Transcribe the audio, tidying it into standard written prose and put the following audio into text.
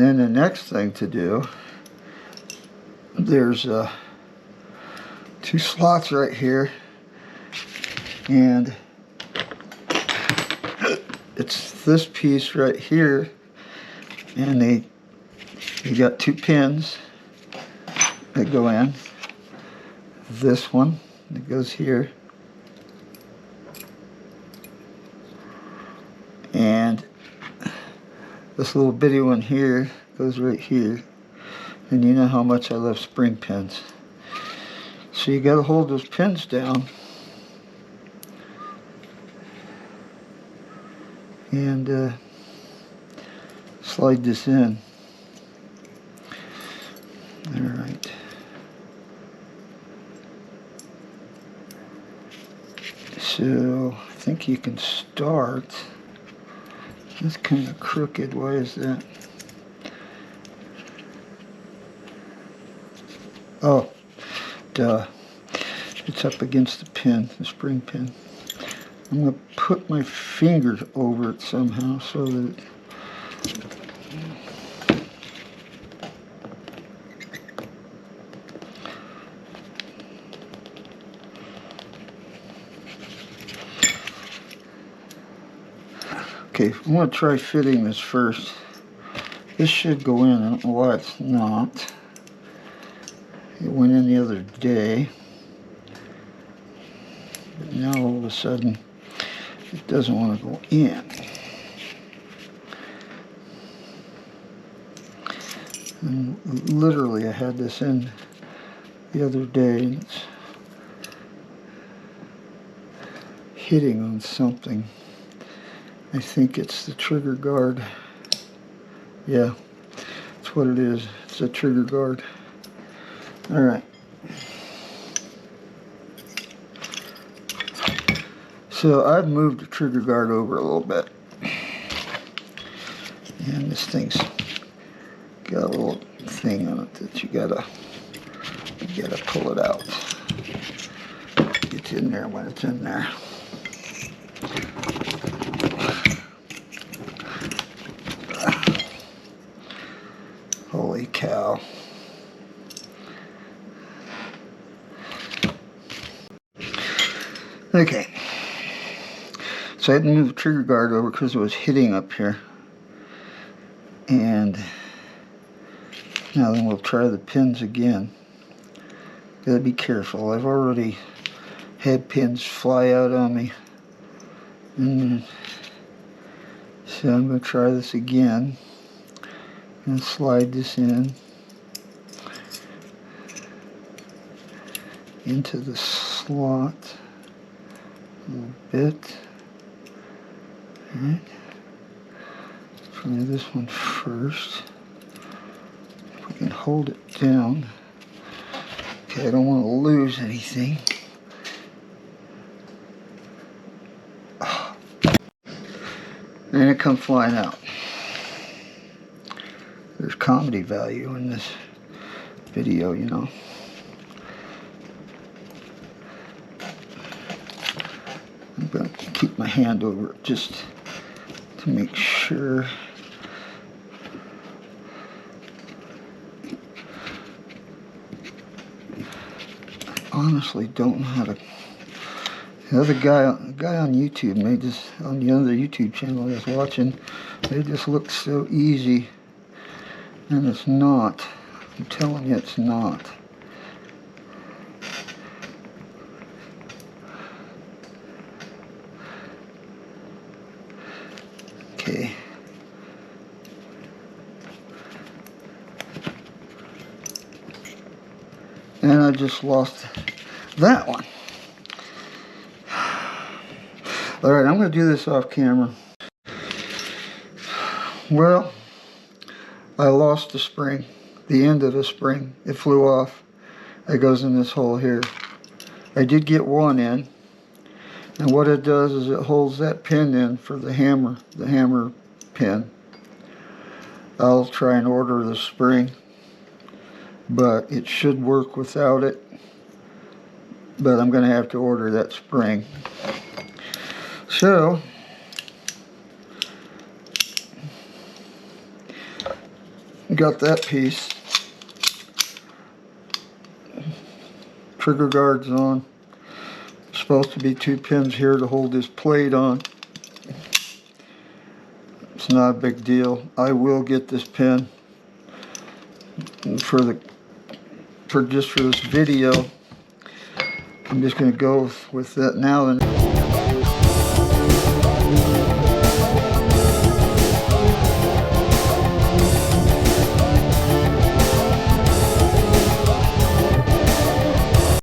then the next thing to do, there's 2 slots right here, and it's this piece right here, and you got 2 pins that go in. This one that goes here, and this little bitty one here goes right here. And you know how much I love spring pins, so you got to hold those pins down and slide this in. Alright. So I think you can start. That's kind of crooked. Why is that? Oh, duh. It's up against the pin, the spring pin. I'm going to put my fingers over it somehow so that okay, I'm going to try fitting this first. This should go in. I don't know why it's not. It went in the other day. But now all of a sudden it doesn't want to go in. And literally I had this in the other day and it's hitting on something. I think it's the trigger guard. Yeah, that's what it is. It's a trigger guard. Alright. So I've moved the trigger guard over a little bit. And this thing's got a little thing on it that you gotta pull it out. It's in there when it's in there. Holy cow. Okay. So I had to move the trigger guard over because it was hitting up here. And now then we'll try the pins again. Gotta be careful. I've already had pins fly out on me. And so I'm going to try this again. And slide this in into the slot a little bit. Alright. Try this one first. If we can hold it down. Okay, I don't want to lose anything. And it come flying out. There's comedy value in this video, you know. I'm going to keep my hand over it just to make sure. I honestly don't know how to. The other guy on YouTube made this, on the other YouTube channel I was watching, they just looked so easy. And it's not. I'm telling you, it's not. Okay. And I just lost that one. Alright, I'm going to do this off camera. Well, I lost the spring, the end of the spring. It flew off. It goes in this hole here. I did get one in, and what it does is it holds that pin in for the hammer pin. I'll try and order the spring, but it should work without it. But I'm going to have to order that spring. So, Got that piece. Trigger guards on. Supposed to be 2 pins here to hold this plate on. It's not a big deal. I will get this pin for just for this video. I'm just going to go with that now. And